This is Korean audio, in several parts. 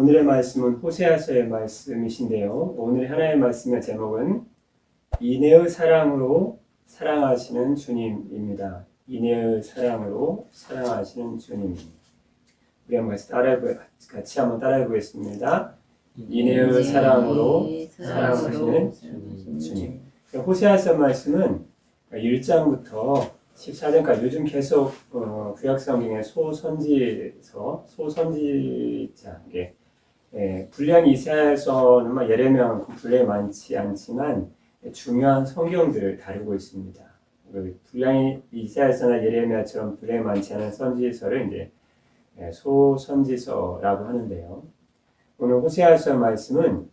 오늘의 말씀은 호세아서의 말씀이신데요. 오늘의 하나의 말씀의 제목은 인애의 사랑으로 사랑하시는 주님입니다. 인애의 사랑으로 사랑하시는 주님. 우리 같이 한번 따라해 보겠습니다. 인애의 사랑으로 사랑하시는 주님. 호세아서 말씀은 1장부터 14장까지 요즘 계속 구약성경의 소선지자 분량 이사야서는 예레미야는 분량이 많지 않지만 중요한 성경들을 다루고 있습니다. 분량이 이사야서나 예레미야처럼 분량이 많지 않은 선지서를 이제 소선지서라고 하는데요. 오늘 호세아서 말씀은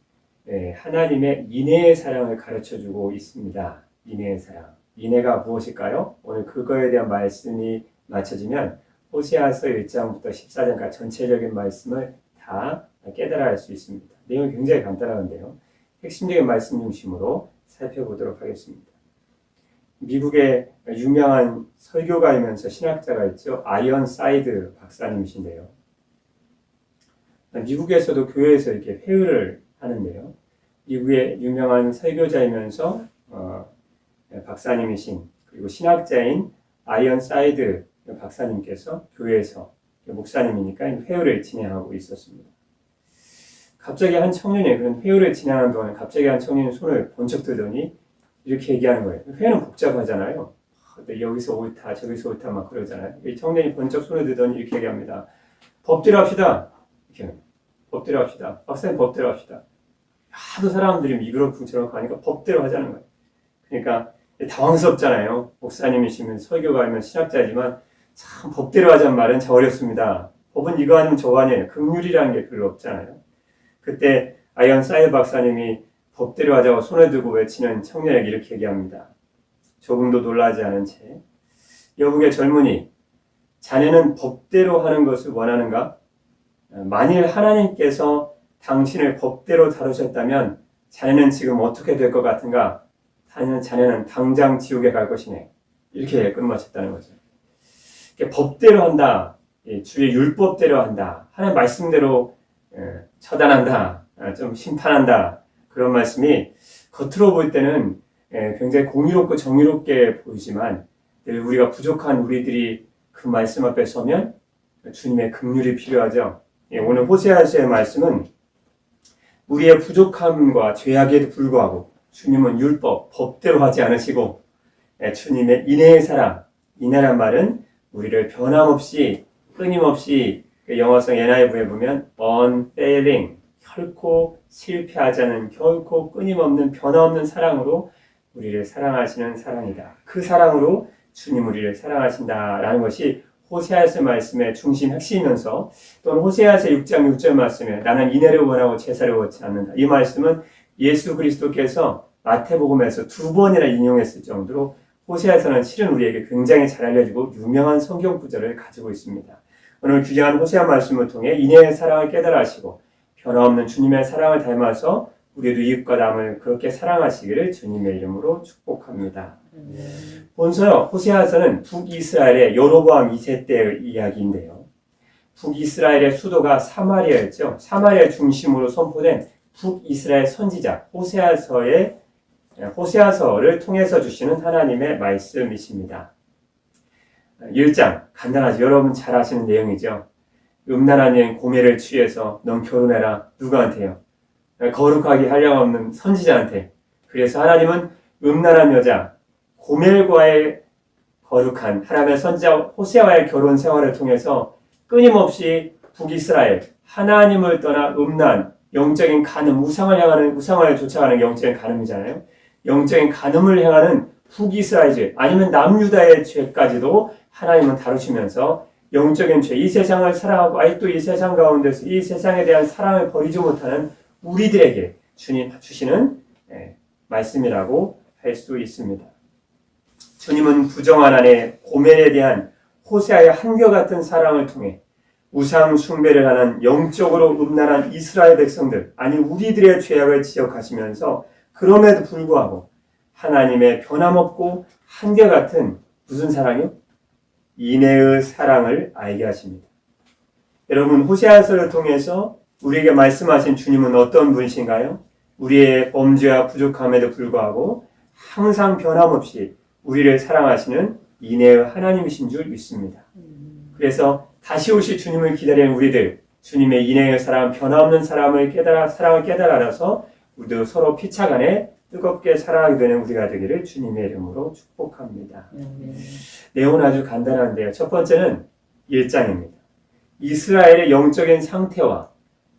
하나님의 인애의 사랑을 가르쳐주고 있습니다. 인애의 사랑. 인애가 무엇일까요? 오늘 그거에 대한 말씀이 맞춰지면 호세아서 1장부터 14장까지 전체적인 말씀을 다 깨달아 알 수 있습니다. 내용이 굉장히 간단한데요. 핵심적인 말씀 중심으로 살펴보도록 하겠습니다. 미국의 유명한 설교가이면서 신학자가 있죠. 아이언사이드 박사님이신데요. 미국에서도 교회에서 이렇게 회의를 하는데요. 미국의 유명한 설교자이면서 박사님이신 그리고 신학자인 아이언사이드 박사님께서 교회에서 목사님이니까 회의를 진행하고 있었습니다. 갑자기 한 청년이 그런 회의를 진행하는 동안 갑자기 한 청년이 손을 번쩍 들더니 이렇게 얘기하는 거예요. 회의는 복잡하잖아요. 여기서 옳다 저기서 옳다 막 그러잖아요. 이 청년이 번쩍 손을 들더니 이렇게 얘기합니다. 법대로 합시다. 이렇게 법대로 합시다. 박사님 법대로 합시다. 하도 사람들이 미끄럼풍처럼 가니까 법대로 하자는 거예요. 그러니까 당황스럽잖아요. 목사님이시면 설교가이면 신학자지만 참 법대로 하자는 말은 참 어렵습니다. 법은 이거 아니면 저거 아니에요. 긍휼이라는 게 별로 없잖아요. 그때 아이언사이드 박사님이 법대로 하자고 손을 들고 외치는 청년에게 이렇게 얘기합니다. 조금도 놀라지 않은 채 여국의 젊은이, 자네는 법대로 하는 것을 원하는가? 만일 하나님께서 당신을 법대로 다루셨다면 자네는 지금 어떻게 될 것 같은가? 자네는 당장 지옥에 갈 것이네. 이렇게 끝마쳤다는 거죠. 법대로 한다. 주의 율법대로 한다. 하나님 말씀대로 처단한다. 좀 심판한다. 그런 말씀이 겉으로 볼 때는 굉장히 공의롭고 정의롭게 보이지만 우리가 부족한 우리들이 그 말씀 앞에 서면 주님의 긍휼이 필요하죠. 오늘 호세아서의 말씀은 우리의 부족함과 죄악에도 불구하고 주님은 율법, 법대로 하지 않으시고 주님의 인애의 사랑, 인애란 말은 우리를 변함없이 끊임없이 영어성 NIV에 보면 unfailing, 결코 실패하지 않은 결코 끊임없는 변함없는 사랑으로 우리를 사랑하시는 사랑이다. 그 사랑으로 주님 우리를 사랑하신다라는 것이 호세아서 말씀의 중심 핵심이면서 또는 호세아서 6장 6절 말씀에 나는 인애를 원하고 제사를 원치 않는다. 이 말씀은 예수 그리스도께서 마태복음에서 2번이나 인용했을 정도로 호세아서는 실은 우리에게 굉장히 잘 알려지고 유명한 성경 구절을 가지고 있습니다. 오늘 귀한 호세아 말씀을 통해 인애의 사랑을 깨달아 하시고 변함없는 주님의 사랑을 닮아서 우리도 이웃과 남을 그렇게 사랑하시기를 주님의 이름으로 축복합니다. 본서요, 호세아서는 북이스라엘의 여로보암 2세 때의 이야기인데요. 북이스라엘의 수도가 사마리아였죠. 사마리아 중심으로 선포된 북이스라엘 선지자 호세아서를 통해서 주시는 하나님의 말씀이십니다. 1장 간단하죠. 여러분 잘 아시는 내용이죠. 음란한 여인 고멜을 취해서 넌 결혼해라. 누구한테요? 거룩하게 한량없는 선지자한테. 그래서 하나님은 음란한 여자 고멜과의 거룩한 하나님의 선지자 호세아와의 결혼 생활을 통해서 끊임없이 북이스라엘 하나님을 떠나 음란 영적인 간음, 우상을 쫓아가는 영적인 간음이잖아요. 영적인 간음을 행하는 북이스라엘 죄, 아니면 남유다의 죄까지도 하나님은 다루시면서 영적인 죄, 이 세상을 사랑하고 아직도 이 세상 가운데서 이 세상에 대한 사랑을 버리지 못하는 우리들에게 주님 주시는 말씀이라고 할 수 있습니다. 주님은 부정한 아내 고멜에 대한 호세아의 한결같은 사랑을 통해 우상 숭배를 하는 영적으로 음란한 이스라엘 백성들, 아니 우리들의 죄악을 지적하시면서 그럼에도 불구하고 하나님의 변함없고 한결같은 무슨 사랑이요? 인애의 사랑을 알게 하십니다. 여러분 호세아서를 통해서 우리에게 말씀하신 주님은 어떤 분이신가요? 우리의 범죄와 부족함에도 불구하고 항상 변함없이 우리를 사랑하시는 인애의 하나님이신 줄 믿습니다. 그래서 다시 오실 주님을 기다리는 우리들, 주님의 인애의 사랑, 변함없는 사랑을 깨달아 알아서 우리도 서로 피차간에 뜨겁게 사랑하게 되는 우리가 되기를 주님의 이름으로 축복합니다. 내용은 아주 간단한데요. 첫 번째는 1장입니다. 이스라엘의 영적인 상태와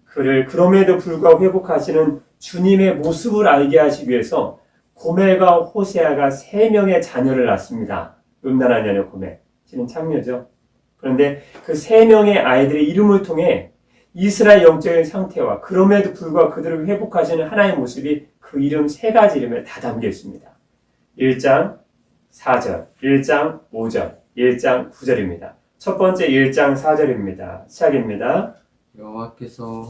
그를 그럼에도 불구하고 회복하시는 주님의 모습을 알게 하시기 위해서 고멜과 호세아가 3명의 자녀를 낳습니다. 음란한 자녀 고멜, 지는 창녀죠. 그런데 그 3명의 아이들의 이름을 통해 이스라엘 영적인 상태와 그럼에도 불구하고 그들을 회복하시는 하나님의 모습이 그 이름 3가지 이름에 다 담겨 있습니다. 1장 4절, 1장 5절, 1장 9절입니다. 첫 번째 1장 4절입니다. 시작입니다.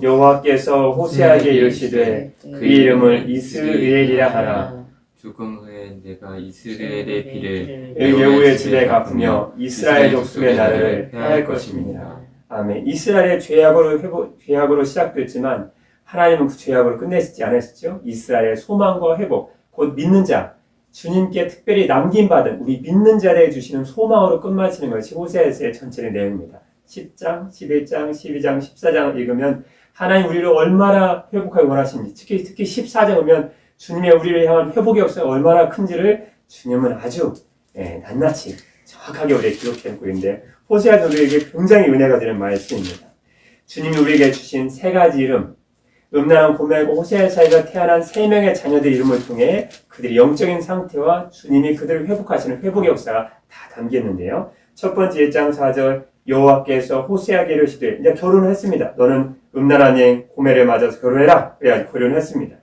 여호와께서 호세아에게 이르시되 그 이름을 이스라엘이라 하라. 죽음 후에 내가 이스라엘의 피를 여호와의 집에 갚으며 이스라엘 족속의 나라를 해할 것입니다. 아멘. 이스라엘의 죄악으로 시작됐지만 하나님은 그 죄악으로 끝내시지 않으셨죠. 이스라엘의 소망과 회복, 곧 믿는 자, 주님께 특별히 남김받은 우리 믿는 자들에게 주시는 소망으로 끝마치는 것이 호세아서의 전체의 내용입니다. 10장, 11장, 12장, 14장을 읽으면 하나님 우리를 얼마나 회복하기 원하시는지, 특히 14장 보면 주님의 우리를 향한 회복의 역사가 얼마나 큰지를 주님은 아주 낱낱이 정확하게 우리에게 기록해놓고 있는데 호세아도 우리에게 굉장히 은혜가 되는 말씀입니다. 주님이 우리에게 주신 3가지 이름, 음란한 고멜과 호세아 사이가 태어난 3명의 자녀들 이름을 통해 그들의 영적인 상태와 주님이 그들을 회복하시는 회복의 역사가 다 담겼는데요. 첫 번째 1장 4절 여호와께서 호세아에게 이르시되 이제 결혼을 했습니다. 너는 음란한 여인 고멜을 맞아서 결혼해라. 그래가지고 결혼을 했습니다.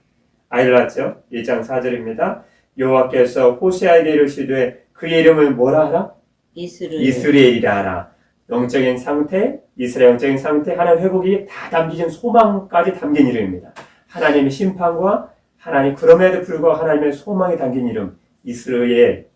아이를 낳았죠. 1장 4절입니다. 여호와께서 호세아에게 이르시되 그의 이름을 뭐라 하라? 이스라엘이라 하라. 영적인 상태, 이스라엘 영적인 상태, 하나님 회복이 다 담긴 소망까지 담긴 이름입니다. 하나님의 심판과 하나님 그럼에도 불구하고 하나님의 소망이 담긴 이름 이스라엘.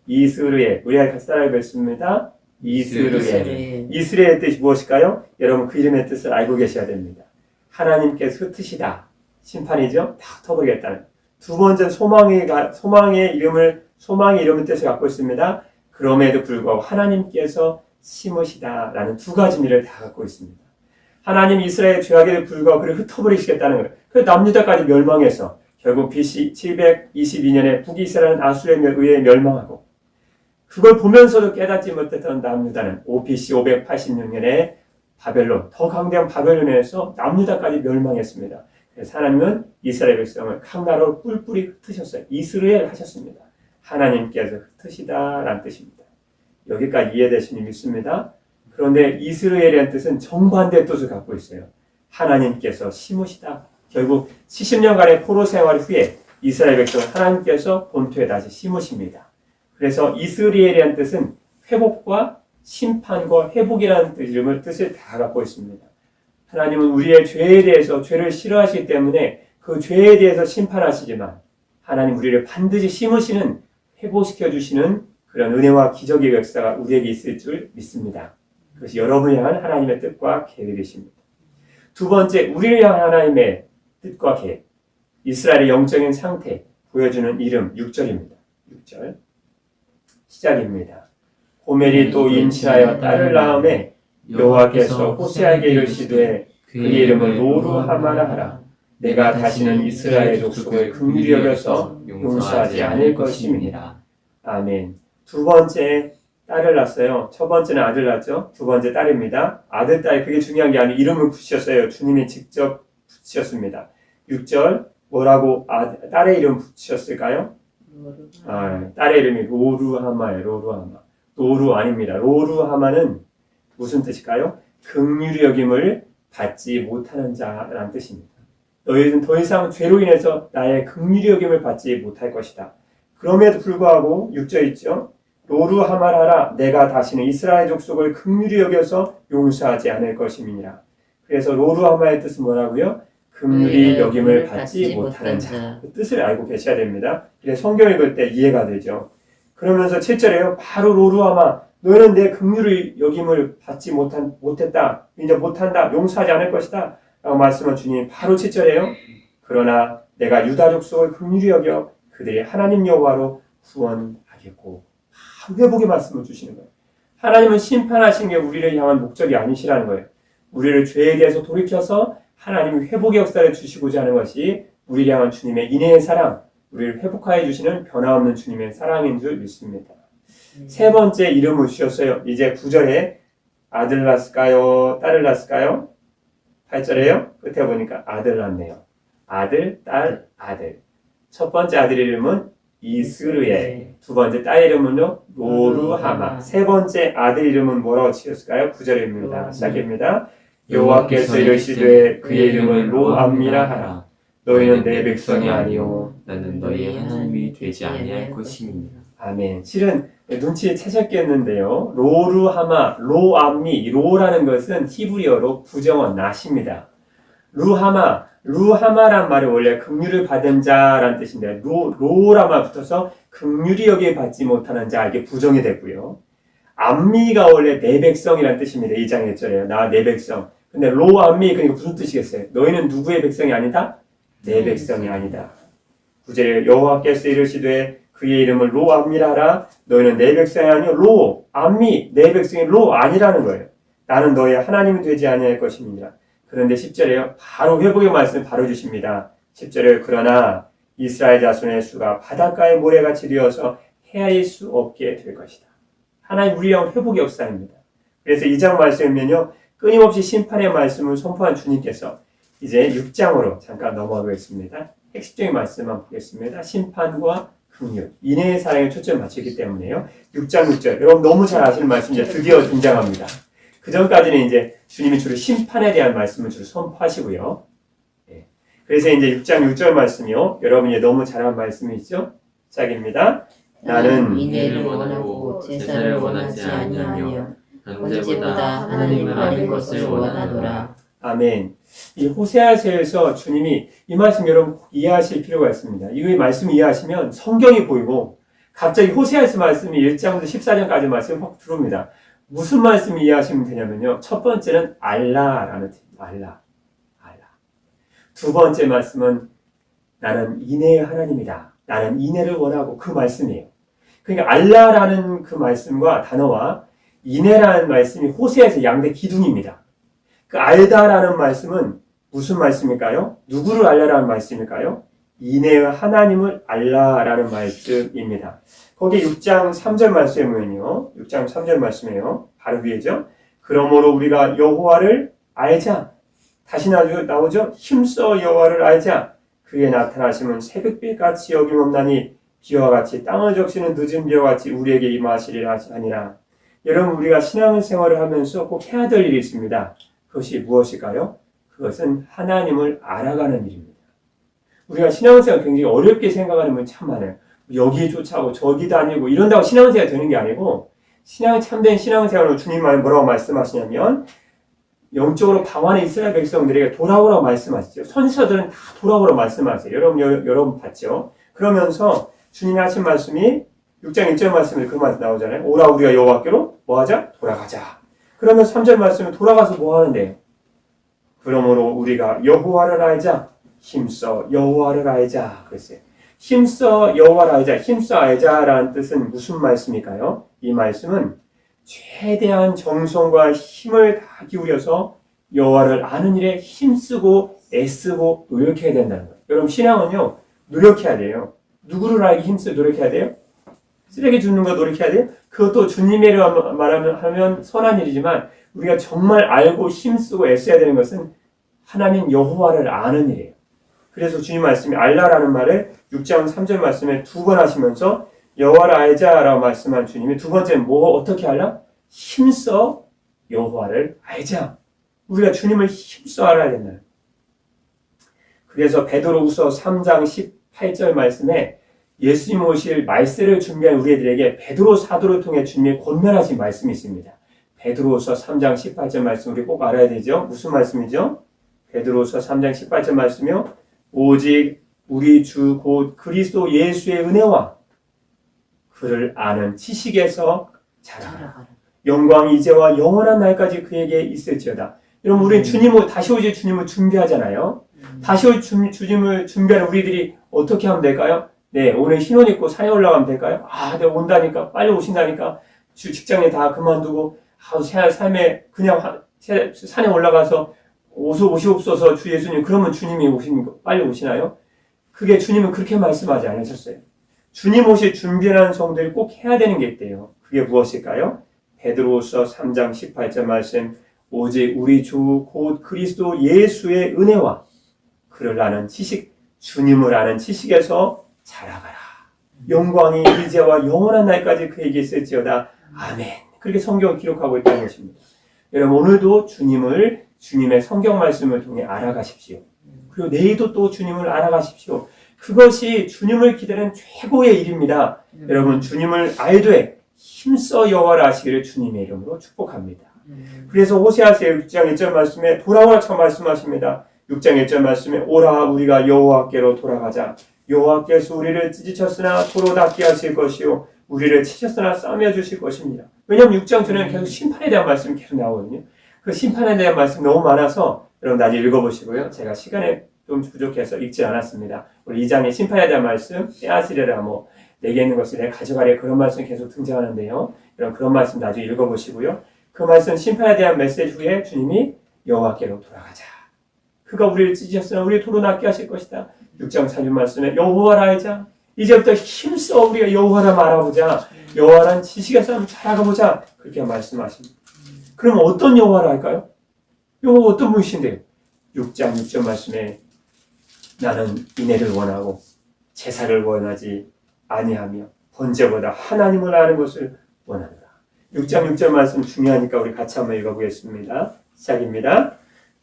우리가 같이 따라해보겠습니다. 이스라엘의 뜻이 무엇일까요? 여러분 그 이름의 뜻을 알고 계셔야 됩니다. 하나님께서 흩으시다. 심판이죠. 다 터보겠다는. 두 번째 소망의 이름의 뜻을 갖고 있습니다. 그럼에도 불구하고 하나님께서 심으시다라는 2가지 의미를 다 갖고 있습니다. 하나님 이스라엘 죄악에도 불구하고 그를 흩어버리시겠다는 거예요. 그래서 남유다까지 멸망해서 결국 BC 722년에 북이스라엘은 아수르에 의해 멸망하고 그걸 보면서도 깨닫지 못했던 남유다는 BC 586년에 바벨론, 더 강대한 바벨론에서 남유다까지 멸망했습니다. 그래서 하나님은 이스라엘 백성을 각 나라로 뿔뿔이 흩으셨어요. 이스라엘 하셨습니다. 하나님께서 흩으시다라는 뜻입니다. 여기까지 이해되시니 믿습니다. 그런데 이스라엘이라는 뜻은 정반대의 뜻을 갖고 있어요. 하나님께서 심으시다. 결국 70년간의 포로 생활 후에 이스라엘 백성을 하나님께서 본토에 다시 심으십니다. 그래서 이스라엘이라는 뜻은 회복과 심판과 회복이라는 뜻을 다 갖고 있습니다. 하나님은 우리의 죄에 대해서 죄를 싫어하시기 때문에 그 죄에 대해서 심판하시지만 하나님 우리를 반드시 심으시는 회복시켜주시는 그런 은혜와 기적의 역사가 우리에게 있을 줄 믿습니다. 그것이 여러분을 향한 하나님의 뜻과 계획이십니다. 두 번째, 우리를 향한 하나님의 뜻과 계획. 이스라엘의 영적인 상태 보여주는 이름 6절입니다. 6절 시작입니다. 고멜이 또 임신하여 딸을 낳음에 여호와께서 호세아에게 이르시되 그 이름을 로루하마라 하라. 내가 다시는 이스라엘 족속을 긍휼히 여겨서 용서하지 않을 것임이니라. 아멘. 두 번째 딸을 낳았어요. 첫 번째는 아들 낳았죠. 두 번째 딸입니다. 아들, 딸 그게 중요한 게 아니고 이름을 붙이셨어요. 주님이 직접 붙이셨습니다. 6절 뭐라고 딸의 이름 붙이셨을까요? 딸의 이름이 로루하마예요. 로루 아닙니다. 로루하마는 무슨 뜻일까요? 긍휼히 여김을 받지 못하는 자라는 뜻입니다. 너희는 더 이상 죄로 인해서 나의 긍휼히 여김을 받지 못할 것이다. 그럼에도 불구하고 6절 있죠. 로루하마라라 내가 다시는 이스라엘 족속을 긍휼히 여겨서 용서하지 않을 것임이니라. 그래서 로루하마의 뜻은 뭐라고요? 긍휼히 여김을 받지 못하는 자. 그 뜻을 알고 계셔야 됩니다. 그래서 성경 읽을 때 이해가 되죠. 그러면서 7절에요. 바로 로루하마 너는 내 긍휼히 여김을 받지 못했다. 이제 못한다. 용서하지 않을 것이다. 라고 말씀한 주님 바로 7절에요. 그러나 내가 유다 족속을 긍휼히 여겨 그들이 하나님 여호와로 구원하겠고, 바로 회복의 말씀을 주시는 거예요. 하나님은 심판하신 게 우리를 향한 목적이 아니시라는 거예요. 우리를 죄에 대해서 돌이켜서 하나님이 회복의 역사를 주시고자 하는 것이 우리를 향한 주님의 인애의 사랑, 우리를 회복하여 주시는 변화없는 주님의 사랑인 줄 믿습니다. 세 번째 이름을 주셨어요. 이제 9절에 아들 낳았을까요? 딸을 낳았을까요? 8절에요. 끝에 보니까 아들 낳네요. 아들, 딸, 아들. 첫 번째 아들 이름은 이스르엘, 두 번째 딸 이름은요 로루하마, 세 번째 아들 이름은 뭐라고 지었을까요? 9절입니다. 시작입니다. 여호와께서 이르시되 그의 이름은 로암미라 하라. 너희는 내 백성이 아니요 나는 너희의 하나님이 되지 아니할 것입니다. 아멘. 실은 눈치 채셨겠는데요. 로루하마, 로암미, 로라는 것은 히브리어로 부정어 낫입니다. 루하마란 말이 원래 긍휼을 받은 자라는 뜻인데 로라만 붙어서 긍휼히 여기에 받지 못하는 자, 이게 부정이 됐고요. 암미가 원래 내 백성이라는 뜻입니다. 2장 1절에요. 나 내 백성. 근데 로암미, 그러니까 무슨 뜻이겠어요? 너희는 누구의 백성이 아니다? 내 백성이 아니다. 9절에 여호와께서 이르시되 그의 이름을 로암미라 하라. 너희는 내 백성이 아니요 로암미, 내 백성이 로 아니라는 거예요. 나는 너희의 하나님이 되지 아니할 것입니다. 그런데 10절에요. 바로 회복의 말씀을 바로 주십니다. 10절에 그러나 이스라엘 자손의 수가 바닷가의 모래같이 되어서 헤아릴 수 없게 될 것이다. 하나님 우리의 회복의 역사입니다. 그래서 2장 말씀이면요. 끊임없이 심판의 말씀을 선포한 주님께서 이제 6장으로 잠깐 넘어가겠습니다. 핵심적인 말씀만 보겠습니다. 심판과 긍휼, 인애의 사랑에 초점을 맞추기 때문에요. 6장 6절. 여러분 너무 잘 아시는 말씀 이제 드디어 등장합니다. 그 전까지는 이제 주님이 주로 심판에 대한 말씀을 주로 선포하시고요. 예. 그래서 이제 6장 6절 말씀이요. 여러분이 너무 잘한 말씀이죠. 시작입니다. 나는 인애를 원하고 제사를 원하지 아니하며 언제보다 하나님을 아는 것을 원하노라. 아멘. 이 호세아서에서 주님이 이 말씀 여러분 이해하실 필요가 있습니다. 이 말씀 이해하시면 성경이 보이고 갑자기 호세아서 말씀이 1장부터 14장까지 말씀이 확 들어옵니다. 무슨 말씀 이해하시면 되냐면요. 첫 번째는 알라라는 뜻입니다. 알라. 두 번째 말씀은 나는 인애의 하나님이다. 나는 인애를 원하고 그 말씀이에요. 그러니까 알라라는 그 말씀과 단어와 인애라는 말씀이 호세아서 양대 기둥입니다. 그 알다라는 말씀은 무슨 말씀일까요? 누구를 알라라는 말씀일까요? 인애의 하나님을 알라라는 말씀입니다. 거기 6장 3절 말씀에 보면요. 6장 3절 말씀이에요. 바로 위에죠. 그러므로 우리가 여호와를 알자. 다시 나오죠. 힘써 여호와를 알자. 그의 나타나심은 새벽빛같이 여김없나니 비와 같이 땅을 적시는 늦은 비와 같이 우리에게 임하시리라 하니라. 여러분 우리가 신앙생활을 하면서 꼭 해야 될 일이 있습니다. 그것이 무엇일까요? 그것은 하나님을 알아가는 일입니다. 우리가 신앙생활 굉장히 어렵게 생각하는 분이 참 많아요. 여기 쫓아오고 저기 다니고 이런다고 신앙생활 되는 게 아니고 참된 신앙생활로 주님이 뭐라고 말씀하시냐면 영적으로 방황하는 이스라엘 백성들에게 돌아오라고 말씀하시죠. 선지자들은 다 돌아오라고 말씀하세요. 여러분 봤죠? 그러면서 주님이 하신 말씀이 6장 1절 말씀에 그 말씀 나오잖아요. 오라 우리가 여호와께로 뭐하자? 돌아가자. 그러면 3절 말씀에 돌아가서 뭐 하는데요? 그러므로 우리가 여호와를 알자. 힘써 여호와를 알자. 그랬어요. 힘써 여호와를 알자. 힘써 알자라는 뜻은 무슨 말씀일까요? 이 말씀은 최대한 정성과 힘을 다 기울여서 여호와를 아는 일에 힘쓰고 애쓰고 노력해야 된다는 거예요. 여러분 신앙은요. 노력해야 돼요. 누구를 알기 힘쓰고 노력해야 돼요? 쓰레기 줍는 거 노력해야 돼요? 그것도 주님의 말하면 선한 일이지만 우리가 정말 알고 힘쓰고 애써야 되는 것은 하나님 여호와를 아는 일이에요. 그래서 주님 말씀이 알라라는 말을 6장 3절 말씀에 두 번 하시면서 여호와를 알자라고 말씀한 주님이 두 번째는 어떻게 알라? 힘써 여호와를 알자. 우리가 주님을 힘써 알아야 된다. 그래서 베드로후서 3장 18절 말씀에 예수님 오실 말세를 준비한 우리들에게 베드로 사도를 통해 주님이 권면하신 말씀이 있습니다. 베드로후서 3장 18절 말씀 우리 꼭 알아야 되죠. 무슨 말씀이죠? 베드로후서 3장 18절 말씀이요. 오직 우리 주 곧 그리스도 예수의 은혜와 그를 아는 지식에서 자라라. 영광이 이제와 영원한 날까지 그에게 있을지어다. 여러분, 우리는 주님을, 다시 오실 주님을 준비하잖아요. 다시 올 주님을 준비하는 우리들이 어떻게 하면 될까요? 네, 오늘 흰옷 입고 산에 올라가면 될까요? 아, 내가 온다니까, 빨리 오신다니까, 직장에 다 그만두고, 삶에 그냥 산에 올라가서 오시옵소서 주 예수님, 그러면 주님이 빨리 오시나요? 그게 주님은 그렇게 말씀하지 않으셨어요. 주님 오실 준비하는 성도들이 꼭 해야 되는 게 있대요. 그게 무엇일까요? 베드로후서 3장 18절 말씀, 오직 우리 주 곧 그리스도 예수의 은혜와 그를 아는 지식, 주님을 아는 지식에서 자라가라. 영광이 이제와 영원한 날까지 그에게 있을지어다. 아멘. 그렇게 성경을 기록하고 있다는 것입니다. 여러분, 오늘도 주님의 성경 말씀을 통해 알아가십시오. 그리고 내일도 또 주님을 알아가십시오. 그것이 주님을 기다리는 최고의 일입니다. 여러분, 주님을 알되 힘써 여호와를 아시기를 주님의 이름으로 축복합니다. 그래서 호세아서 6장 1절 말씀에 돌아오라 처음 말씀하십니다. 6장 1절 말씀에 오라 우리가 여호와께로 돌아가자. 여호와께서 우리를 찢으셨으나 도로 닦게 하실 것이요 우리를 치셨으나 싸매 주실 것입니다. 왜냐하면 6장 전에는 계속 심판에 대한 말씀이 계속 나오거든요. 그 심판에 대한 말씀이 너무 많아서 여러분 나중에 읽어보시고요. 제가 시간에 좀 부족해서 읽지 않았습니다. 우리 2장의 심판에 대한 말씀, 빼앗으려라 내게 있는 것을 내가 가져가려 그런 말씀이 계속 등장하는데요. 여러분 그런 말씀 나중에 읽어보시고요. 그 말씀 심판에 대한 메시지 후에 주님이 여호와께로 돌아가자. 그가 우리를 찢으셨으나 우리 도로 낫게 하실 것이다. 6장 4절 말씀에 여호와를 알자. 이제부터 힘써 우리가 여호와를 알아보자. 여호와란 지식에서 한번 자라가보자. 그렇게 말씀하십니다. 그럼 어떤 여호와를 할까요? 여호와 어떤 분이신데요? 6장 6절 말씀에 나는 인애를 원하고 제사를 원하지 아니하며 번제보다 하나님을 아는 것을 원하노라. 6장 6절 말씀 중요하니까 우리 같이 한번 읽어보겠습니다. 시작입니다.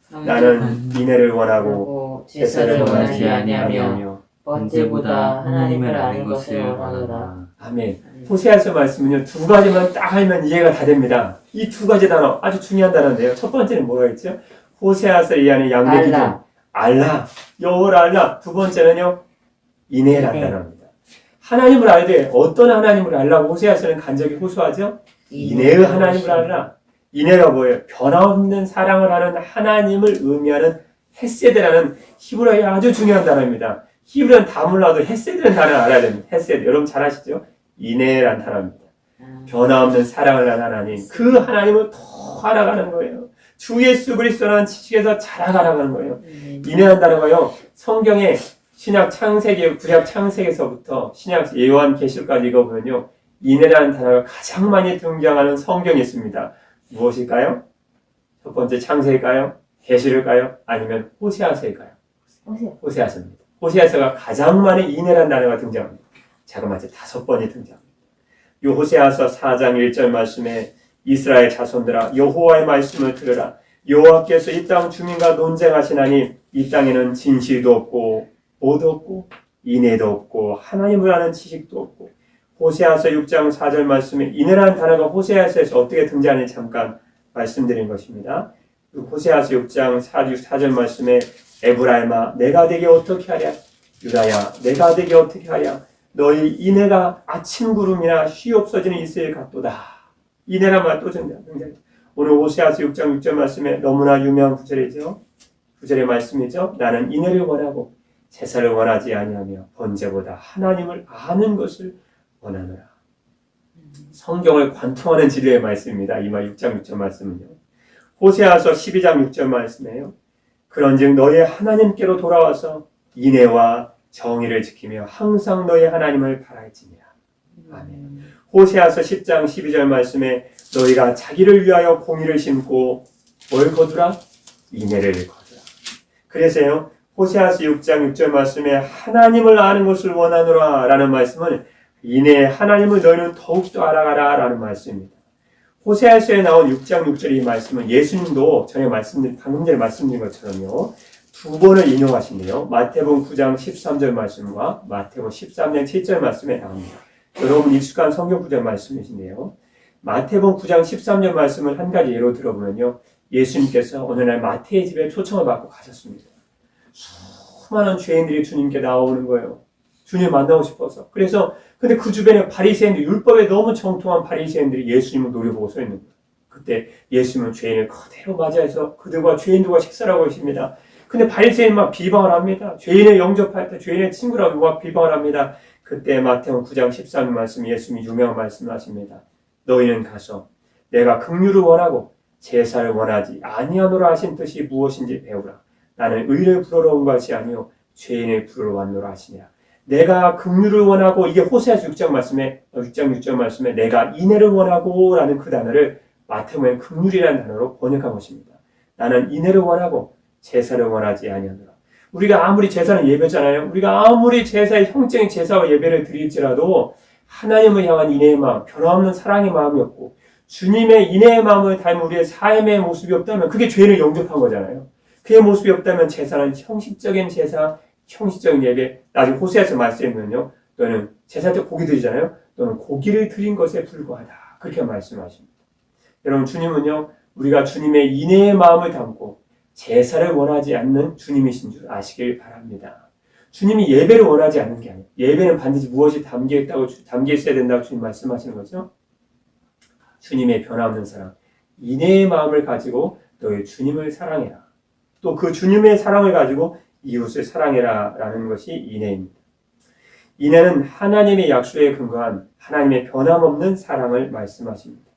나는 인애를 원하고 제사를 원하지 아니하며 번제보다 하나님을 아는 것을 원하노라. 아멘. 호세아서 말씀은요, 두 가지만 딱 알면 이해가 다 됩니다. 이 두 가지 단어 아주 중요한 단어인데요. 첫 번째는 뭐가 있죠? 호세아서 이 안에 양대 기준 알라, 여호와를 알라. 두 번째는요, 인애라는 단어입니다. 하나님을 알되 어떤 하나님을 알라고 호세아서는 간절히 호소하죠? 인애의 하나님을 알라. 인애가 뭐예요? 변함없는 사랑을 하는 하나님을 의미하는 헤세드라는 히브리어의 아주 중요한 단어입니다. 히브리어는 다 몰라도 헤세드라는 단어를 알아야 됩니다. 헤세드. 여러분 잘 아시죠? 인애라는 단어입니다. 변함없는 사랑을 하는 하나님. 그 하나님을 더 알아가는 거예요. 주 예수 그리스도라는 지식에서 자라가라는 거예요. 인애라는 단어가요. 성경에 신약 창세기, 구약 창세기에서부터 신약 예언 계시록까지 읽어보면요. 인애라는 단어가 가장 많이 등장하는 성경이 있습니다. 무엇일까요? 첫 번째 창세일까요? 계시록일까요? 아니면 호세아서일까요? 호세아서입니다. 호세아서가 가장 많이 인애라는 단어가 등장합니다. 자그마치 5번이 등장합니다. 이 호세아서 4장 1절 말씀에 이스라엘 자손들아 여호와의 말씀을 들으라. 여호와께서 이 땅 주민과 논쟁하시나니 이 땅에는 진실도 없고 보도 없고 인애도 없고 하나님을 아는 지식도 없고. 호세아서 6장 4절 말씀에 인애라는 단어가 호세아서에서 어떻게 등장하는지 잠깐 말씀드린 것입니다. 호세아서 6장 4절 말씀에 에브라임아 내가 되게 어떻게 하랴. 유다야 내가 되게 어떻게 하랴. 너희 인애가 아침 구름이나 쉬 없어지는 이슬 같도다. 인애란 말 또 등장해요. 오늘 호세아서 6장 6절 말씀에 너무나 유명한 구절이죠. 구절의 말씀이죠. 나는 인애를 원하고 제사를 원하지 아니하며 번제보다 하나님을 아는 것을 원하노라. 성경을 관통하는 진리의 말씀입니다. 이 말 6장 6절 말씀은요. 호세아서 12장 6절 말씀이에요. 그런즉 너희 하나님께로 돌아와서 인애와 정의를 지키며 항상 너희 하나님을 바랄지니라. 아멘. 호세아서 10장 12절 말씀에 너희가 자기를 위하여 공의를 심고 뭘 거두라? 인애를 거두라. 그래서요. 호세아서 6장 6절 말씀에 하나님을 아는 것을 원하노라 라는 말씀은 인애 하나님을 너희는 더욱더 알아가라 라는 말씀입니다. 호세아서에 나온 6장 6절 이 말씀은 예수님도 방금 전에 말씀드린 것처럼요. 두 번을 인용하신대요. 마태복음 9장 13절 말씀과 마태복음 13장 7절 말씀에 나옵니다. 여러분 익숙한 성경 구절 말씀이신데요. 마태복음 9장 13절 말씀을 한 가지 예로 들어보면요. 예수님께서 어느 날 마태의 집에 초청을 받고 가셨습니다. 수많은 죄인들이 주님께 나오는 거예요. 주님 만나고 싶어서. 근데 그 주변에 바리새인들, 율법에 너무 정통한 바리새인들이 예수님을 노려보고 서 있는 거예요. 그때 예수님은 죄인을 그대로 맞이해서 그들과 죄인들과 식사를 하고 있습니다. 근데 바리새인은 막 비방을 합니다. 죄인을 영접할 때 죄인의 친구라고 막 비방을 합니다. 그때 마태복음 9장 13절 말씀 예수님이 유명한 말씀을 하십니다. 너희는 가서 내가 긍휼을 원하고 제사를 원하지 아니하노라 하신 뜻이 무엇인지 배우라. 나는 의를 부르러 온 것이 아니요 죄인을 부르러 왔노라 하시니라. 내가 긍휼을 원하고 이게 호세아서 6장 6절 말씀에 내가 인애를 원하고 라는 그 단어를 마태복음에 긍휼이라는 단어로 번역한 것입니다. 나는 인애를 원하고 제사를 원하지 아니하노라. 우리가 아무리 제사는 예배잖아요. 우리가 아무리 제사의 형적인 제사와 예배를 드릴지라도 하나님을 향한 인애의 마음, 변함없는 사랑의 마음이 없고 주님의 인애의 마음을 닮은 우리의 삶의 모습이 없다면 그게 죄를 영접한 거잖아요. 그의 모습이 없다면 제사는 형식적인 제사, 형식적인 예배. 나중에 호세아서 말씀하면요. 너는 제사 때 고기 드리잖아요. 너는 고기를 드린 것에 불과하다. 그렇게 말씀하십니다. 여러분 주님은요. 우리가 주님의 인애의 마음을 담고 제사를 원하지 않는 주님이신 줄 아시길 바랍니다. 주님이 예배를 원하지 않는 게 아니에요. 예배는 반드시 무엇이 담겨 있어야 된다고 주님 말씀하시는 거죠. 주님의 변함없는 사랑, 인애의 마음을 가지고 너희 주님을 사랑해라. 또 그 주님의 사랑을 가지고 이웃을 사랑해라 라는 것이 인애입니다. 인애는 하나님의 약속에 근거한 하나님의 변함없는 사랑을 말씀하십니다.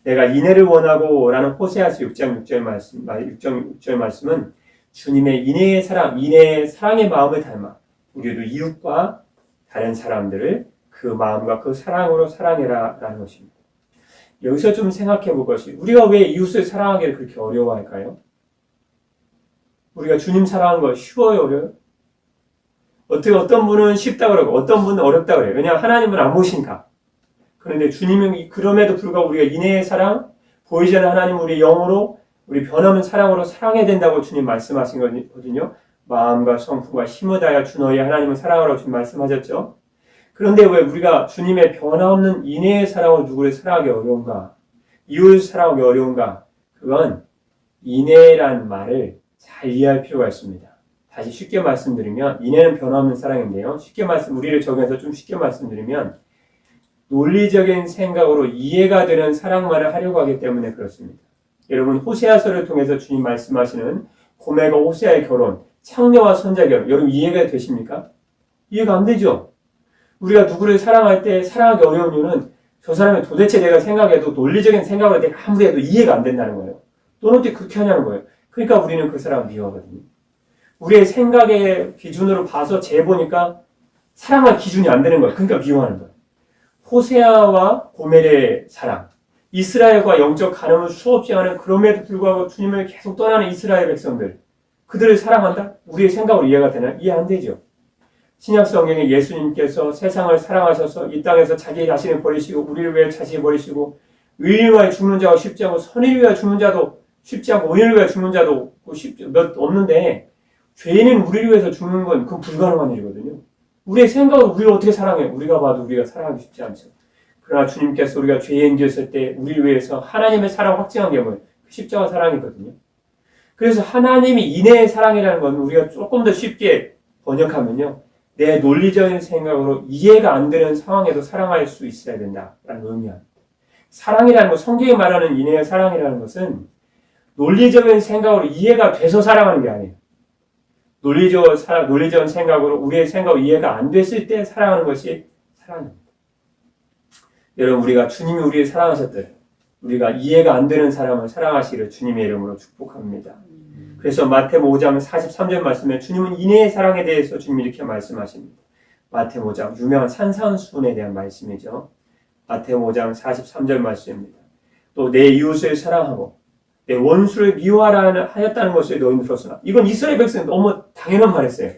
내가 인애를 원하고 라는 호세아서 6장 6절 말씀은 주님의 인애의 사랑, 인애의 사랑의 마음을 닮아 우리도 이웃과 다른 사람들을 그 마음과 그 사랑으로 사랑해라 라는 것입니다. 여기서 좀 생각해 볼 것이 우리가 왜 이웃을 사랑하기를 그렇게 어려워할까요? 우리가 주님 사랑하는 거 쉬워요, 어려워요? 어떤 분은 쉽다 그러고 어떤 분은 어렵다 그래요. 왜냐하면 하나님은 안 보시니까. 그런데 주님은 그럼에도 불구하고 우리가 인애의 사랑, 보이지 않는 하나님 우리 영으로 우리 변함없는 사랑으로 사랑해야 된다고 주님 말씀하신 거거든요. 마음과 성품과 힘을 다하여 주 너희 하나님을 사랑하라고 주님 말씀하셨죠. 그런데 왜 우리가 주님의 변함없는 인애의 사랑으로 누구를 사랑하기 어려운가? 이웃을 사랑하기 어려운가? 그건 인애란 말을 잘 이해할 필요가 있습니다. 다시 쉽게 말씀드리면 인애는 변함없는 사랑인데요. 우리를 적용해서 좀 쉽게 말씀드리면 논리적인 생각으로 이해가 되는 사랑만을 하려고 하기 때문에 그렇습니다. 여러분 호세아서를 통해서 주님 말씀하시는 고멜과 호세아의 결혼, 창녀와 선자 결혼, 여러분 이해가 되십니까? 이해가 안 되죠? 우리가 누구를 사랑할 때 사랑하기 어려운 이유는 저 사람이 도대체 내가 생각해도 논리적인 생각으로 내가 아무리 해도 이해가 안 된다는 거예요. 너는 어떻게 그렇게 하냐는 거예요. 그러니까 우리는 그 사람을 미워하거든요. 우리의 생각의 기준으로 봐서 재보니까 사랑할 기준이 안 되는 거예요. 그러니까 미워하는 거예요. 호세아와 고멜의 사랑, 이스라엘과 영적 간음을 수없이 하는 그럼에도 불구하고 주님을 계속 떠나는 이스라엘 백성들, 그들을 사랑한다? 우리의 생각으로 이해가 되나요? 이해 안 되죠. 신약 성경에 예수님께서 세상을 사랑하셔서 이 땅에서 자기 자신을 버리시고 우리를 위해 자신을 버리시고 의인을 위하여 죽는 자가 쉽지 않고 선인을 위하여 죽는 자도 쉽지 않고 의인을 위하여 죽는 자도 몇 없는데 죄인은 우리를 위해서 죽는 건 그건 불가능한 일이거든요. 우리의 생각으로 우리를 어떻게 사랑해? 우리가 봐도 우리가 사랑하기 쉽지 않죠. 그러나 주님께서 우리가 죄인 되었을 때 우리를 위해서 하나님의 사랑 확증한 게 뭐예요? 십자가 사랑이거든요. 그래서 하나님이 인애의 사랑이라는 건 우리가 조금 더 쉽게 번역하면요. 내 논리적인 생각으로 이해가 안 되는 상황에도 사랑할 수 있어야 된다라는 의미입니다. 사랑이라는 것, 성경이 말하는 인애의 사랑이라는 것은 논리적인 생각으로 이해가 돼서 사랑하는 게 아니에요. 논리적인 생각으로 우리의 생각으로 이해가 안 됐을 때 사랑하는 것이 사랑입니다. 여러분 우리가 주님이 우리를 사랑하셨듯 우리가 이해가 안 되는 사람을 사랑하시기를 주님의 이름으로 축복합니다. 그래서 마태복음 5장 43절 말씀에 주님은 인애의 사랑에 대해서 주님이 이렇게 말씀하십니다. 마태복음 5장 유명한 산상수훈에 대한 말씀이죠. 마태복음 5장 43절 말씀입니다. 또 내 이웃을 사랑하고 내 원수를 미워하라 하였다는 것을 너희는 들었으나 이건 이스라엘 백성은 너무 당연한 말이었어요.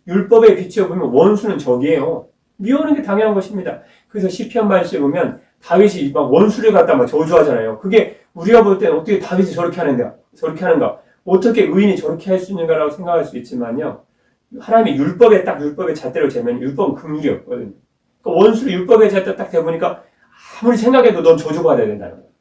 율법에 비추어 보면 원수는 적이에요. 미워하는 게 당연한 것입니다. 그래서 시편 말씀에 보면 다윗이 막 원수를 갖다 막 저주하잖아요. 그게 우리가 볼 때는 어떻게 다윗이 저렇게 하는가? 어떻게 의인이 저렇게 할 수 있는가라고 생각할 수 있지만요. 하나님의 율법의 잣대로 재면 율법은 긍휼이 없거든요. 그러니까 원수를 율법의 잣대 딱 대보니까 아무리 생각해도 넌 저주받아야 된다는 거예요.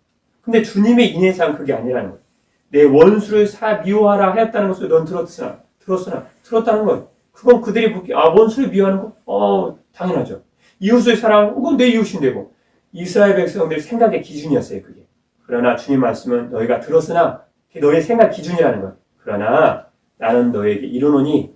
근데 주님의 인애상 그게 아니라는 거예요. 내 원수를 미워하라 하였다는 것을 넌 들었다는 거예요. 그건 그들이 묻기, 원수를 미워하는 거? 당연하죠. 이웃을 사랑하고, 그건 내 이웃인데 뭐. 이스라엘 백성들의 생각의 기준이었어요, 그게. 그러나 주님 말씀은 너희가 들었으나 너희의 생각 기준이라는 거예요. 그러나 나는 너희에게 이르노니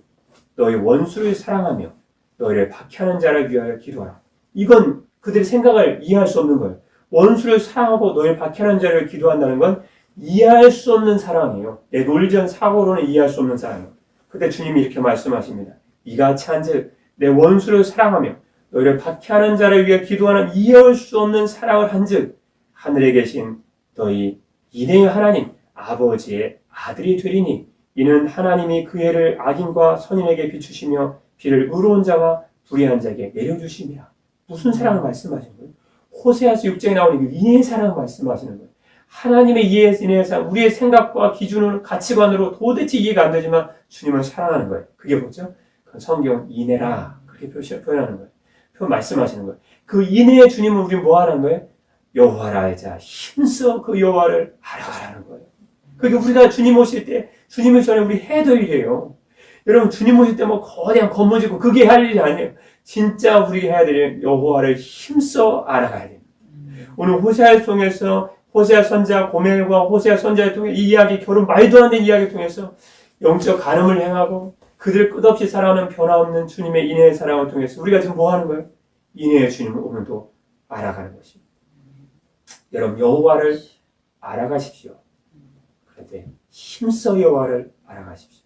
너희 원수를 사랑하며 너희를 박해하는 자를 위하여 기도하라. 이건 그들의 생각을 이해할 수 없는 거예요. 원수를 사랑하고 너희를 박해하는 자를 기도한다는 건 이해할 수 없는 사랑이에요. 내 논리적 사고로는 이해할 수 없는 사랑이에요. 그때 주님이 이렇게 말씀하십니다. 이같이 한즉 내 원수를 사랑하며 너희를 박해하는 자를 위해 기도하는 이해할 수 없는 사랑을 한즉 하늘에 계신 너희 인의 하나님 아버지의 아들이 되리니 이는 하나님이 그 해를 악인과 선인에게 비추시며 비를 의로운 자와 불의한 자에게 내려주심이라. 무슨 사랑을 말씀하시는 거예요? 호세아서 6장에 나오는 인의 사랑을 말씀하시는 거예요. 하나님의 인의 사랑, 우리의 생각과 기준으로 가치관으로 도대체 이해가 안 되지만 주님을 사랑하는 거예요. 그게 뭐죠? 그 성경 인애라 그렇게 표현하는 거예요. 말씀하시는 거예요. 그 인애의 주님은 우리 뭐 하는 거예요? 여호와라 하자 힘써 그 여호와를 알아가라는 거예요. 그게 우리가 주님 오실 때 주님을 전에 우리 해야 될 일이에요. 여러분 주님 오실 때 뭐 거대한 건물 짓고 그게 할 일이 아니에요. 진짜 우리가 해야 될 일은 여호와를 힘써 알아가야 됩니다. 오늘 호세아를 통해서 호세아 선자 고멜과 호세아 선자를 통해 이 이야기 결혼 말도 안 되는 이야기를 통해서 영적 간음을 행하고 그들을 끝없이 사랑하는 변화없는 주님의 인애의 사랑을 통해서 우리가 지금 뭐 하는 거예요? 인애의 주님을 오늘도 알아가는 것입니다. 여러분 여호와를 알아가십시오. 그런데 힘써 여호와를 알아가십시오.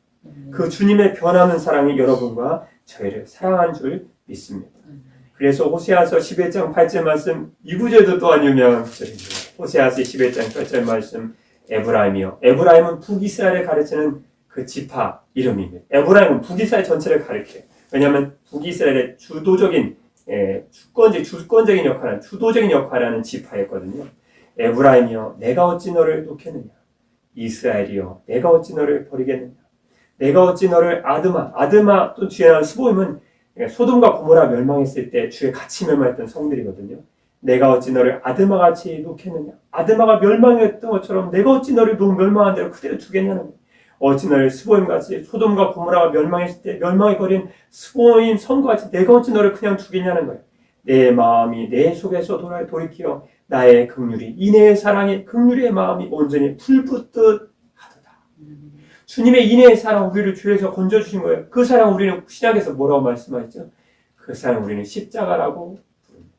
그 주님의 변하는 사랑이 여러분과 저희를 사랑한 줄 믿습니다. 그래서 호세아서 11장 8절 말씀 이 구절도 또한 유명한 구절입니다. 호세아서 11장 8절 말씀 에브라임이요. 에브라임은 북이스라엘을 가르치는 그 지파 이름입니다. 에브라임은 북이스라엘 전체를 가리켜요. 왜냐하면 북이스라엘의 주도적인 주권적인 역할은 주도적인 역할을 하는 지파였거든요. 에브라임이여 내가 어찌 너를 놓겠느냐. 이스라엘이여 내가 어찌 너를 버리겠느냐. 내가 어찌 너를 아드마 또 뒤에 나온 스보임은 소돔과 고모라 멸망했을 때 주의 같이 멸망했던 성들이거든요. 내가 어찌 너를 아드마같이 놓겠느냐. 아드마가 멸망했던 것처럼 내가 어찌 너를 멸망한 대로 그대로 두겠냐는 거예요. 어찌 너를 스보임같이 소돔과 고모라가 멸망했을 때 멸망해버린 스보임 성같이 내가 어찌 너를 그냥 두겠냐는 거예요. 내 마음이 내 속에서 돌이켜 나의 긍휼이 인애의 사랑이 긍휼의 마음이 온전히 불붙듯 하도다. 주님의 인애의 사랑 우리를 죄에서 건져주신 거예요. 그 사랑 우리는 신약에서 뭐라고 말씀하셨죠? 그 사랑 우리는 십자가라고 부릅니다.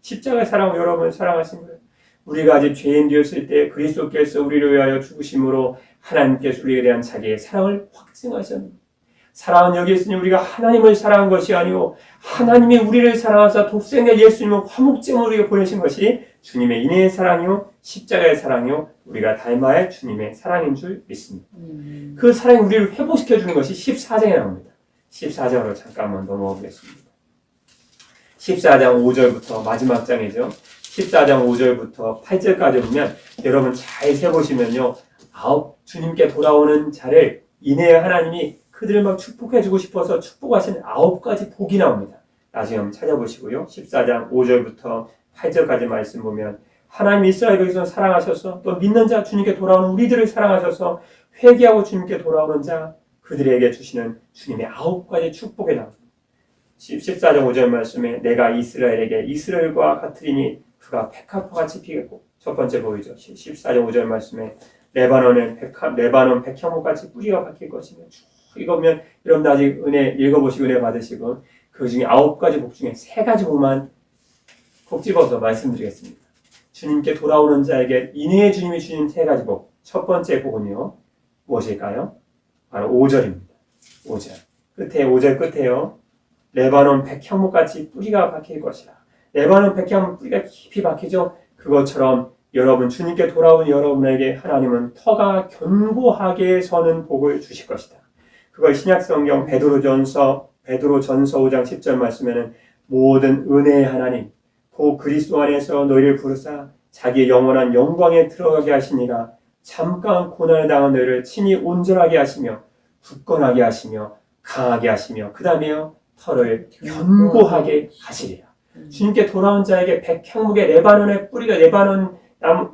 십자가의 사랑을 여러분 사랑하신 거예요. 우리가 아직 죄인 되었을 때 그리스도께서 우리를 위하여 죽으심으로 하나님께서 우리에 대한 자기의 사랑을 확증하셨습니다. 사랑은 여기 있으니 우리가 하나님을 사랑한 것이 아니고 하나님이 우리를 사랑하사 독생자 예수님을 화목제물로 우리에게 보내신 것이 주님의 인애의 사랑이요 십자가의 사랑이요 우리가 닮아야 할 주님의 사랑인 줄 믿습니다. 그 사랑이 우리를 회복시켜 주는 것이 14장에 나옵니다. 14장으로 잠깐만 넘어가 보겠습니다. 14장 5절부터 마지막 장이죠. 14장 5절부터 8절까지 보면 여러분 잘 세보시면요. 주님께 돌아오는 자를 인애의 하나님이 그들을 막 축복해주고 싶어서 축복하시는 9가지 복이 나옵니다. 나중에 한번 찾아보시고요. 14장 5절부터 8절까지 말씀 보면 하나님 이스라엘 백성을 사랑하셔서 또 믿는 자 주님께 돌아오는 우리들을 사랑하셔서 회개하고 주님께 돌아오는 자 그들에게 주시는 주님의 9가지 축복에 나옵니다. 14장 5절 말씀에 내가 이스라엘에게 이스라엘과 같으리니 그가 백합화같이 피겠고 첫 번째 보이죠. 14장 5절 말씀에 레바논 백향목같이 뿌리가 박힐 것이며 읽으면 여러분 나중에 은혜 읽어보시고 은혜 받으시고 그 중에 9가지 복 중에 3가지 복만 콕 집어서 말씀드리겠습니다. 주님께 돌아오는 자에게 인애의 주님이 주신 3가지 복. 첫 번째 복은요. 무엇일까요? 바로 5절입니다. 5절. 끝에 5절 끝에요. 레바논 백향목같이 뿌리가 박힐 것이라. 레바논 백향목 뿌리가 깊이 박히죠. 그것처럼 여러분 주님께 돌아온 여러분에게 하나님은 터가 견고하게 서는 복을 주실 것이다. 그걸 신약성경 베드로전서 5장 10절 말씀에는 모든 은혜의 하나님 고 그리스도 안에서 너희를 부르사 자기의 영원한 영광에 들어가게 하시니가 잠깐 고난을 당한 너희를 친히 온전하게 하시며 굳건하게 하시며 강하게 하시며 그 다음에요 터를 견고하게 하시리라. 주님께 돌아온 자에게 백향목의 레바논의 뿌리가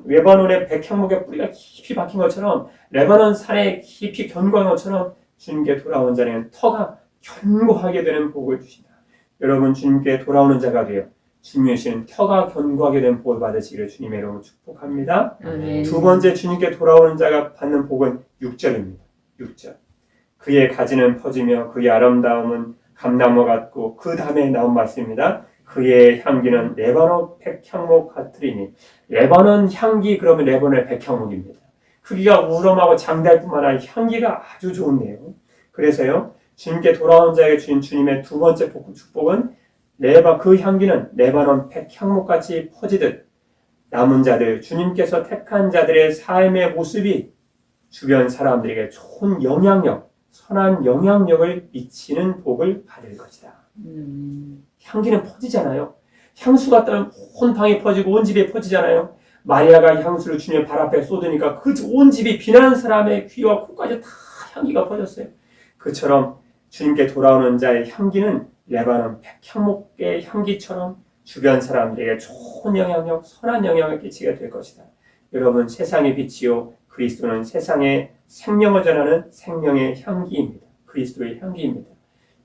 레바논의 백향목의 뿌리가 깊이 박힌 것처럼 레바논 산에 깊이 견고한 것처럼 주님께 돌아온 자는 터가 견고하게 되는 복을 주신다. 여러분 주님께 돌아오는 자가 되어 주님의 주시는 혀가 견고하게 된 복을 받으시기를 주님의 이름으로 축복합니다. 아멘. 두 번째 주님께 돌아오는 자가 받는 복은 6절입니다. 6절. 그의 가지는 퍼지며 그의 아름다움은 감나무 같고 그 다음에 나온 말씀입니다. 그의 향기는 레바논 백향목 같으리니 레바논 향기 그러면 레바논의 백향목입니다. 크기가 우러하고 장대할 뿐만 아니라 향기가 아주 좋은데요. 그래서요. 주님께 돌아온 자에게 주신 주님의 두 번째 축복은 그 향기는 레바논 백향목같이 퍼지듯 남은 자들, 주님께서 택한 자들의 삶의 모습이 주변 사람들에게 좋은 영향력, 선한 영향력을 미치는 복을 받을 것이다. 향기는 퍼지잖아요. 향수가 온 방에 퍼지고 온 집에 퍼지잖아요. 마리아가 향수를 주님의 발 앞에 쏟으니까 그 온 집이 비난하는 사람의 귀와 코까지 다 향기가 퍼졌어요. 그처럼 주님께 돌아오는 자의 향기는 레바논 백향목의 향기처럼 주변 사람들에게 좋은 영향력, 선한 영향을 끼치게 될 것이다. 여러분, 세상의 빛이요 그리스도는 세상에 생명을 전하는 생명의 향기입니다. 그리스도의 향기입니다.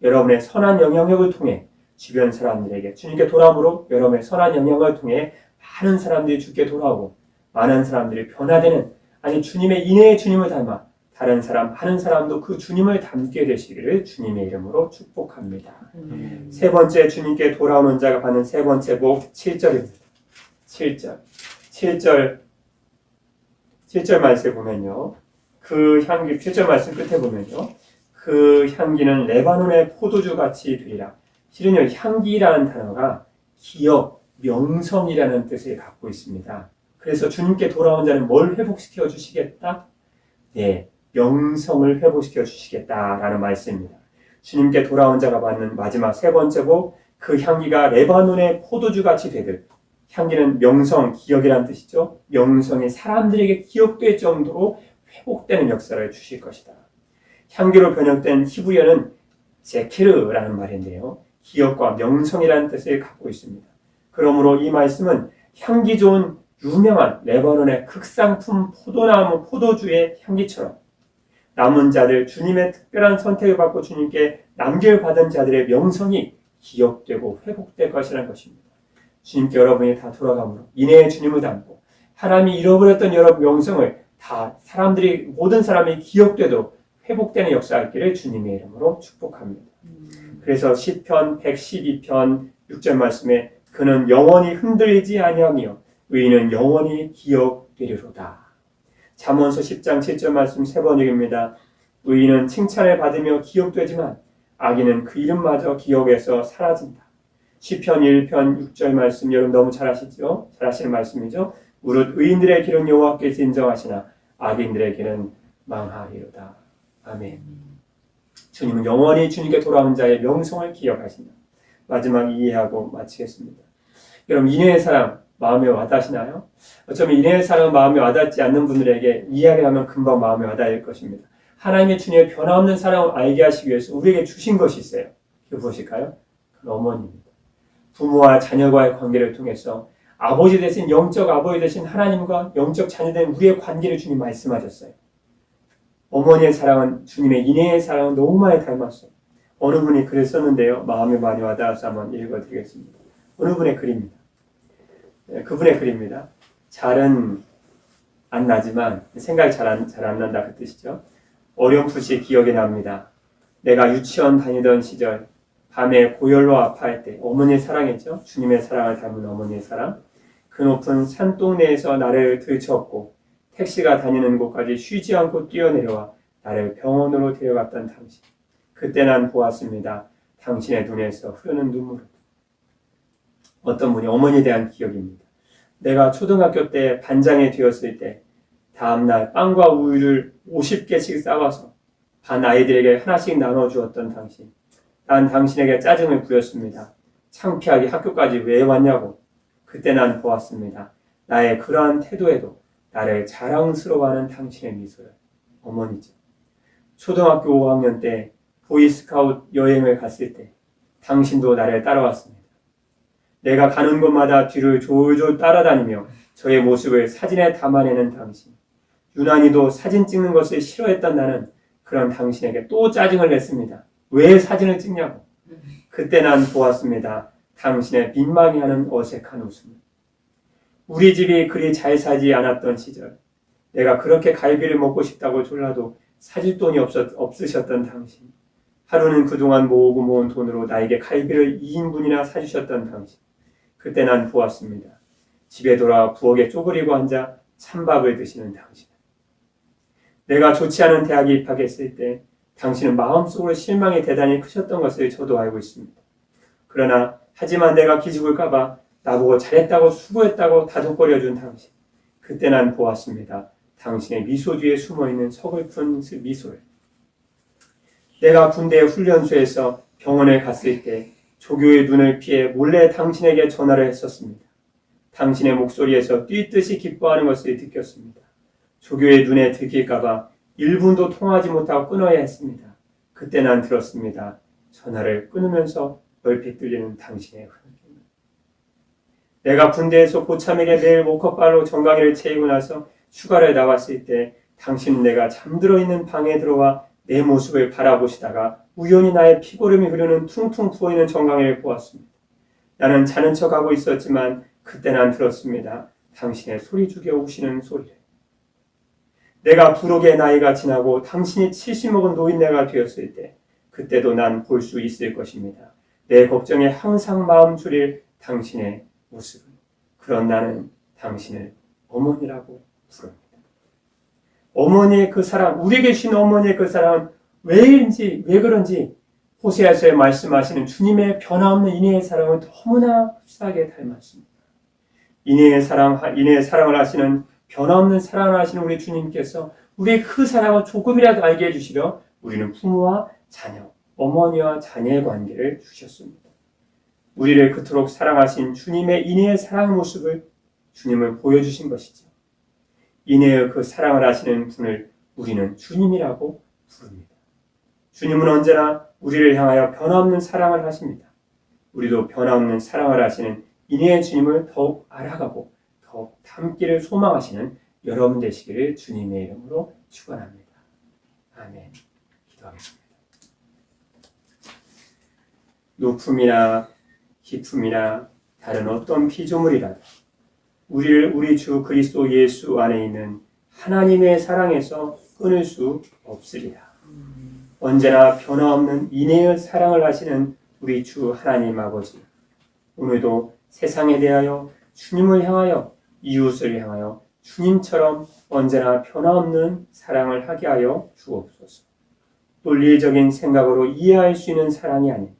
여러분의 선한 영향력을 통해 주변 사람들에게 주님께 돌아옴으로 여러분의 선한 영향을 통해 많은 사람들이 주께 돌아오고 많은 사람들이 변화되는 아니 주님의 인해의 주님을 닮아 다른 사람, 많은 사람도 그 주님을 닮게 되시기를 주님의 이름으로 축복합니다. 세 번째 주님께 돌아오는 자가 받는 세 번째 복 7절입니다. 7절 말씀에 보면요. 그 향기 7절 말씀 끝에 보면요. 그 향기는 레바논의 포도주 같이 되리라. 실은요. 향기라는 단어가 기업, 명성이라는 뜻을 갖고 있습니다. 그래서 주님께 돌아온 자는 뭘 회복시켜 주시겠다? 네. 명성을 회복시켜 주시겠다라는 말씀입니다. 주님께 돌아온 자가 받는 마지막 세 번째 복, 그 향기가 레바논의 포도주같이 되듯 향기는 명성, 기억이라는 뜻이죠. 명성이 사람들에게 기억될 정도로 회복되는 역사를 주실 것이다. 향기로 번역된 히브리어는 제케르라는 말인데요. 기억과 명성이라는 뜻을 갖고 있습니다. 그러므로 이 말씀은 향기 좋은 유명한 레바논의 극상품 포도나무 포도주의 향기처럼 남은 자들, 주님의 특별한 선택을 받고 주님께 남길 받은 자들의 명성이 기억되고 회복될 것이라는 것입니다. 주님께 여러분이 다 돌아가므로 인해의 주님을 닮고 하나님이 잃어버렸던 여러분 명성을 다 사람들이 모든 사람이 기억되도록 회복되는 역사가 있기를 주님의 이름으로 축복합니다. 그래서 시편 112편 6절 말씀에 그는 영원히 흔들리지 아니하며 의인은 영원히 기억되리로다. 잠언서 10장 7절 말씀 세 번역입니다. 의인은 칭찬을 받으며 기억되지만 악인은 그 이름마저 기억에서 사라진다. 시편 1편 6절 말씀 여러분 너무 잘 아시죠? 잘 아시는 말씀이죠. 무릇 의인들의 길은 여호와께서 인정하시나 악인들의 길은 망하리로다. 아멘. 주님은 영원히 주님께 돌아온 자의 명성을 기억하신다. 마지막 이해하고 마치겠습니다. 여러분 인해의 사랑 마음에 와닿으시나요? 어쩌면 인해의 사랑은 마음에 와닿지 않는 분들에게 이야기하면 금방 마음에 와닿을 것입니다. 하나님의 주님의 변함없는 사랑을 알게 하시기 위해서 우리에게 주신 것이 있어요. 그게 무엇일까요? 그 어머니입니다. 부모와 자녀와의 관계를 통해서 아버지 대신 영적 아버지 대신 하나님과 영적 자녀된 우리의 관계를 주님 말씀하셨어요. 어머니의 사랑은 주님의 인해의 사랑은 너무 많이 닮았어요. 어느 분이 글을 썼는데요. 마음에 많이 와닿아서 한번 읽어드리겠습니다. 어느 분의 글입니다. 그분의 글입니다. 잘은 안 나지만 생각이 잘 안 난다 그 뜻이죠. 어렴풋이 기억이 납니다. 내가 유치원 다니던 시절 밤에 고열로 아파할 때 어머니의 사랑이죠. 주님의 사랑을 닮은 어머니의 사랑. 그 높은 산동네에서 나를 들쳤고 택시가 다니는 곳까지 쉬지 않고 뛰어내려와 나를 병원으로 데려갔던 당신. 그때 난 보았습니다. 당신의 눈에서 흐르는 눈물을. 어떤 분이 어머니에 대한 기억입니다. 내가 초등학교 때 반장이 되었을 때 다음날 빵과 우유를 50개씩 싸와서 반 아이들에게 하나씩 나눠주었던 당신. 난 당신에게 짜증을 부렸습니다. 창피하게 학교까지 왜 왔냐고. 그때 난 보았습니다. 나의 그러한 태도에도 나를 자랑스러워하는 당신의 미소를. 어머니죠. 초등학교 5학년 때 보이스카우트 여행을 갔을 때 당신도 나를 따라왔습니다. 내가 가는 곳마다 뒤를 졸졸 따라다니며 저의 모습을 사진에 담아내는 당신. 유난히도 사진 찍는 것을 싫어했던 나는 그런 당신에게 또 짜증을 냈습니다. 왜 사진을 찍냐고. 그때 난 보았습니다. 당신의 민망해 하는 어색한 웃음. 우리 집이 그리 잘 사지 않았던 시절, 내가 그렇게 갈비를 먹고 싶다고 졸라도 사줄 돈이 없으셨던 당신, 하루는 그동안 모으고 모은 돈으로 나에게 갈비를 2인분이나 사주셨던 당신, 그때 난 보았습니다. 집에 돌아 부엌에 쪼그리고 앉아 찬밥을 드시는 당신. 내가 좋지 않은 대학에 입학했을 때 당신은 마음속으로 실망이 대단히 크셨던 것을 저도 알고 있습니다. 그러나 하지만 내가 기죽을까봐 나보고 잘했다고 수고했다고 다독거려준 당신. 그때 난 보았습니다. 당신의 미소 뒤에 숨어있는 서글픈 미소를. 내가 군대 훈련소에서 병원에 갔을 때 조교의 눈을 피해 몰래 당신에게 전화를 했었습니다. 당신의 목소리에서 뛰듯이 기뻐하는 것을 느꼈습니다. 조교의 눈에 들킬까봐 1분도 통화하지 못하고 끊어야 했습니다. 그때 난 들었습니다. 전화를 끊으면서 얼핏 들리는 당신의 흐름을. 내가 군대에서 고참에게 매일 모커발로 정강이를 채이고 나서 휴가를 나왔을 때 당신은 내가 잠들어 있는 방에 들어와 내 모습을 바라보시다가 우연히 나의 피고름이 흐르는 퉁퉁 부어있는 정강이를 보았습니다. 나는 자는 척하고 있었지만 그때 난 들었습니다. 당신의 소리 죽여 우시는 소리를. 내가 부록의 나이가 지나고 당신이 70 먹은 노인네가 되었을 때 그때도 난 볼 수 있을 것입니다. 내 걱정에 항상 마음 졸일 당신의 모습을. 그런 나는 당신을 어머니라고 부릅니다. 어머니의 그 사랑, 우리에게 주신 어머니의 그 사랑은 왜인지, 왜 그런지 호세아서에 말씀하시는 주님의 변함없는 인애의 사랑은 너무나 흡사하게 닮았습니다. 인애의 사랑을 하시는, 변함없는 사랑을 하시는 우리 주님께서 우리의 그 사랑을 조금이라도 알게 해주시려 우리는 부모와 자녀, 어머니와 자녀의 관계를 주셨습니다. 우리를 그토록 사랑하신 주님의 인애의 사랑 모습을 주님을 보여주신 것이죠. 인애의 그 사랑을 하시는 분을 우리는 주님이라고 부릅니다. 주님은 언제나 우리를 향하여 변함없는 사랑을 하십니다. 우리도 변함없는 사랑을 하시는 인애의 주님을 더욱 알아가고 더욱 닮기를 소망하시는 여러분 되시기를 주님의 이름으로 축원합니다. 아멘. 기도하겠습니다. 높음이나 깊음이나 다른 어떤 피조물이라도 우리를 우리 주 그리스도 예수 안에 있는 하나님의 사랑에서 끊을 수 없으리라. 언제나 변화없는 인애의 사랑을 하시는 우리 주 하나님 아버지, 오늘도 세상에 대하여 주님을 향하여 이웃을 향하여 주님처럼 언제나 변화없는 사랑을 하게 하여 주옵소서. 논리적인 생각으로 이해할 수 있는 사랑이 아닌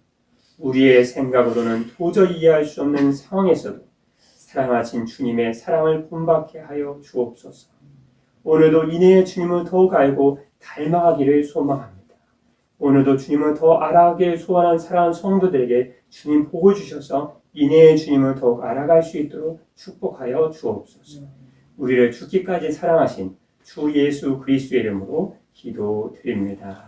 우리의 생각으로는 도저히 이해할 수 없는 상황에서도 사랑하신 주님의 사랑을 본받게 하여 주옵소서. 오늘도 인애의 주님을 더욱 알고 닮아가기를 소망합니다. 오늘도 주님을 더 알아가길 소원한 사랑하는 성도들에게 주님 복을 주셔서 인애의 주님을 더욱 알아갈 수 있도록 축복하여 주옵소서. 우리를 죽기까지 사랑하신 주 예수 그리스도의 이름으로 기도드립니다.